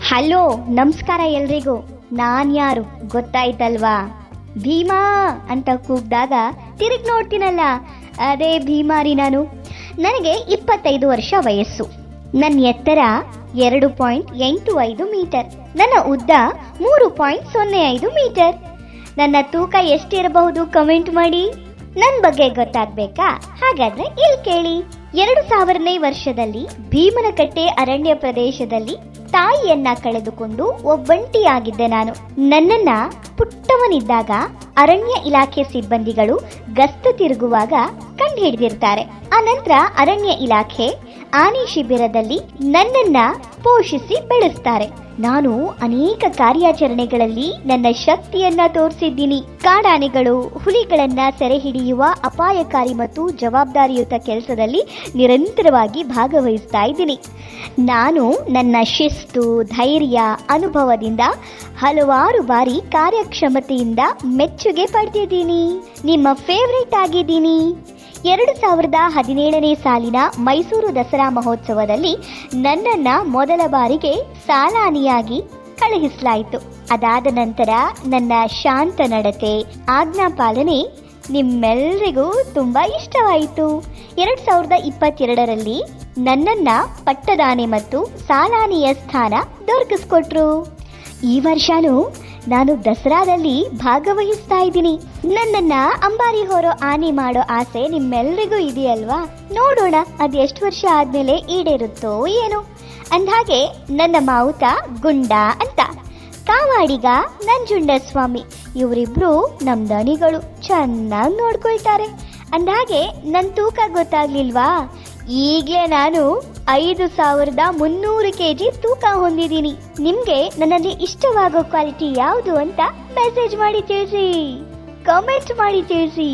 Hello, ನಮಸ್ಕಾರ ಎಲ್ರಿಗೂ. ನಾನು ಯಾರು ಗೊತ್ತಾಯ್ತಲ್ವಾ? ಭೀಮಾ ಅಂತ ಕೂಗ್ದಾಗ ತಿರುಗಿ ನೋಡ್ತೀನಲ್ಲ, ಅದೇ ಭೀಮಾರಿ ನಾನು. ನನಗೆ 25 ವರ್ಷ ವಯಸ್ಸು. ನನ್ನ ಎತ್ತರ 2.85 ಮೀಟರ್. ನನ್ನ ಉದ್ದ 3.05 ಮೀಟರ್. ನನ್ನ ತೂಕ ಎಷ್ಟಿರಬಹುದು ಕಮೆಂಟ್ ಮಾಡಿ. ನನ್ನ ಬಗ್ಗೆ ಗೊತ್ತಾಗ್ಬೇಕಾ? ಹಾಗಾದ್ರೆ ಇಲ್ಲಿ ಕೇಳಿ. 2000ನೇ ವರ್ಷದಲ್ಲಿ ಭೀಮನಕಟ್ಟೆ ಅರಣ್ಯ ಪ್ರದೇಶದಲ್ಲಿ ತಾಯಿಯನ್ನ ಕಳೆದುಕೊಂಡು ಒಬ್ಬಂಟಿಯಾಗಿದ್ದೆ ನಾನು. ನನ್ನನ್ನ ಪುಟ್ಟವನಿದ್ದಾಗ ಅರಣ್ಯ ಇಲಾಖೆ ಸಿಬ್ಬಂದಿಗಳು ಗಸ್ತು ತಿರುಗುವಾಗ ಕಂಡು ಹಿಡಿದಿರ್ತಾರೆ. ಆನಂತರ ಅರಣ್ಯ ಇಲಾಖೆ ಆನೆ ಶಿಬಿರದಲ್ಲಿ ನನ್ನನ್ನ ಪೋಷಿಸಿ ಬೆಳೆಸ್ತಾರೆ. ನಾನು ಅನೇಕ ಕಾರ್ಯಾಚರಣೆಗಳಲ್ಲಿ ನನ್ನ ಶಕ್ತಿಯನ್ನ ತೋರಿಸಿದ್ದೀನಿ. ಕಾಡಾನೆಗಳು, ಹುಲಿಗಳನ್ನ ಸೆರೆ ಹಿಡಿಯುವ ಅಪಾಯಕಾರಿ ಮತ್ತು ಜವಾಬ್ದಾರಿಯುತ ಕೆಲಸದಲ್ಲಿ ನಿರಂತರವಾಗಿ ಭಾಗವಹಿಸ್ತಾ ಇದ್ದೀನಿ. ನಾನು ನನ್ನ ಶಿಸ್ತು, ಧೈರ್ಯ, ಅನುಭವದಿಂದ ಹಲವಾರು ಬಾರಿ ಕಾರ್ಯಕ್ಷಮತೆಯಿಂದ ಮೆಚ್ಚುಗೆ ಪಡೆದಿದ್ದೀನಿ. ನಿಮ್ಮ ಫೇವರೇಟ್ ಆಗಿದ್ದೀನಿ. 2017ನೇ ಸಾಲಿನ ಮೈಸೂರು ದಸರಾ ಮಹೋತ್ಸವದಲ್ಲಿ ನನ್ನನ್ನ ಮೊದಲ ಬಾರಿಗೆ ಸಾಲಾನಿಯಾಗಿ ಕಳುಹಿಸಲಾಯಿತು. ಅದಾದ ನಂತರ ನನ್ನ ಶಾಂತ ನಡತೆ, ಆಜ್ಞಾ ಪಾಲನೆ ನಿಮ್ಮೆಲ್ಲರಿಗೂ ತುಂಬಾ ಇಷ್ಟವಾಯಿತು. 2022ರಲ್ಲಿ ನನ್ನನ್ನ ಪಟ್ಟದಾನೆ ಮತ್ತು ಸಾಲಾನಿಯ ಸ್ಥಾನ ದೊರಕಿಸ್ಕೊಟ್ರು. ಈ ವರ್ಷನೂ ನಾನು ದಸರಾದಲ್ಲಿ ಭಾಗವಹಿಸ್ತಾ ಇದ್ದೀನಿ. ನನ್ನನ್ನ ಅಂಬಾರಿ ಹೊರೋ ಆನೆ ಮಾಡೋ ಆಸೆ ನಿಮ್ಮೆಲ್ಲರಿಗೂ ಇದೆಯಲ್ವಾ? ನೋಡೋಣ ಅದು ಎಷ್ಟು ವರ್ಷ ಆದ್ಮೇಲೆ ಈಡೇರುತ್ತೋ ಏನೋ. ಅಂದ್ಹಾಗೆ ನನ್ನ ಮಾವುತ ಗುಂಡ ಅಂತ, ಕಾವಾಡಿಗ ನಂಜುಂಡಸ್ವಾಮಿ, ಇವರಿಬ್ರು ನಮ್ಮ ದಣಿಗಳು ಚೆನ್ನಾಗಿ ನೋಡ್ಕೊಳ್ತಾರೆ. ಅಂದ್ಹಾಗೆ ನನ್ನ ತೂಕ ಗೊತ್ತಾಗ್ಲಿಲ್ವಾ? ಈಗಲೇ ನಾನು 5300 kg ತೂಕ ಹೊಂದಿದ್ದೀನಿ. ನಿಮ್ಗೆ ನನ್ನಲ್ಲಿ ಇಷ್ಟವಾಗೋ ಕ್ವಾಲಿಟಿ ಯಾವುದು ಅಂತ ಮೆಸೇಜ್ ಮಾಡಿ ತಿಳಿಸಿ, ಕಮೆಂಟ್ ಮಾಡಿ ತಿಳಿಸಿ.